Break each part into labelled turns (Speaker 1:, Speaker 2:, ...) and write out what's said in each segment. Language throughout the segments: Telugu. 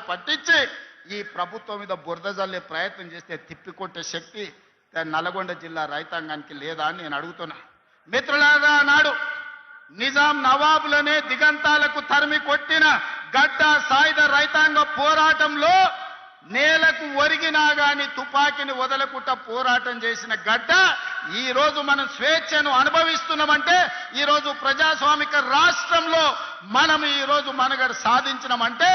Speaker 1: పట్టించి ఈ ప్రభుత్వం మీద బురద జల్లే ప్రయత్నం చేస్తే తిప్పికొట్టే శక్తి నల్గొండ జిల్లా రైతాంగానికి లేదా అని నేను అడుగుతున్నా. మిత్రులారా, నాడు నిజాం నవాబులనే దిగంతాలకు తరిమి కొట్టిన గడ్డ సాయుధ రైతాంగ పోరాటంలో నేలకు ఒరిగినా గాని తుపాకీని వదలకుండా పోరాటం చేసిన గడ్డ ఈ రోజు మనం స్వేచ్ఛను అనుభవిస్తున్నామంటే, ఈ రోజు ప్రజాస్వామిక రాష్ట్రంలో మనం ఈ రోజు మనగడ సాధించినామంటే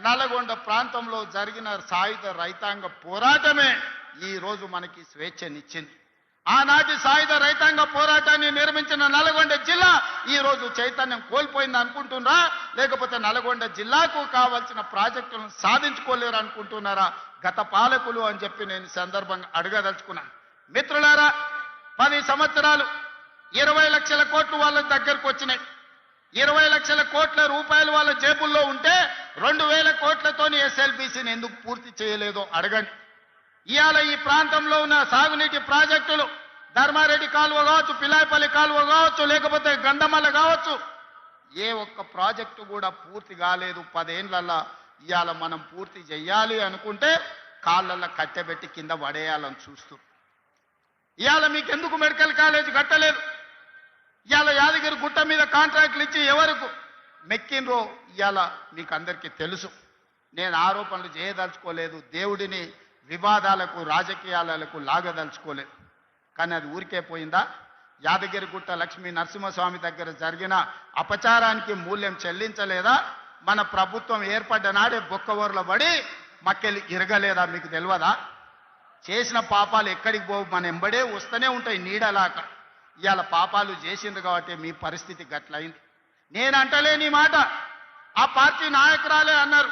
Speaker 1: నల్గొండ ప్రాంతంలో జరిగిన సాయుధ రైతాంగ పోరాటమే ఈ రోజు మనకి స్వేచ్ఛనిచ్చింది. ఆనాటి సాయుధ రైతాంగ పోరాటాన్ని నిర్మించిన నల్గొండ జిల్లా ఈ రోజు చైతన్యం కోల్పోయింది అనుకుంటున్నారా, లేకపోతే నల్గొండ జిల్లాకు కావాల్సిన ప్రాజెక్టులను సాధించుకోలేరు అనుకుంటున్నారా గత పాలకులు అని చెప్పి నేను సందర్భంగా అడగదలుచుకున్నాను. మిత్రులారా, 10 సంవత్సరాలు 20 లక్షల కోట్లు వాళ్ళ దగ్గరకు వచ్చినాయి. 20 లక్షల కోట్ల రూపాయలు వాళ్ళ జేబుల్లో ఉంటే 2000 కోట్లతోని ఎస్ఎల్బీసీని ఎందుకు పూర్తి చేయలేదో అడగండి. ఇవాళ ఈ ప్రాంతంలో ఉన్న సాగునీటి ప్రాజెక్టులు ధర్మారెడ్డి కాలువ కావచ్చు, పిలాయపల్లి కాలువ కావచ్చు, లేకపోతే గంధమల్ల కావచ్చు, ఏ ఒక్క ప్రాజెక్టు కూడా పూర్తి కాలేదు. 10 ఏళ్లలో ఇవాళ మనం పూర్తి చెయ్యాలి అనుకుంటే కాళ్ళల్లో కట్టెబెట్టి కింద పడేయాలని చూస్తూ, ఇవాళ మీకు ఎందుకు మెడికల్ కాలేజ్ కట్టలేదు? ఇవాళ యాదగిరి గుట్ట మీద కాంట్రాక్టులు ఇచ్చి ఎవరికి మెక్కినరో ఇవాళ మీకు అందరికీ తెలుసు. నేను ఆరోపణలు చేయదలుచుకోలేదు, దేవుడిని వివాదాలకు రాజకీయాలకు లాగదలుచుకోలేదు. కానీ అది ఊరికే పోయిందా? యాదగిరిగుట్ట లక్ష్మీ నరసింహస్వామి దగ్గర జరిగిన అపచారానికి మూల్యం చెల్లించలేదా? మన ప్రభుత్వం ఏర్పడ్డ నాడే బొక్కవోర్ల పడి మక్కెలు ఇరగలేదా? మీకు తెలియదా? చేసిన పాపాలు ఎక్కడికి పోవు, మన ఎంబడే వస్తూనే ఉంటాయి నీడలాక. ఇవాళ పాపాలు చేసింది కాబట్టి మీ పరిస్థితి గట్లయింది. నేను అంటలేని మాట ఆ పార్టీ నాయకురాలే అన్నారు.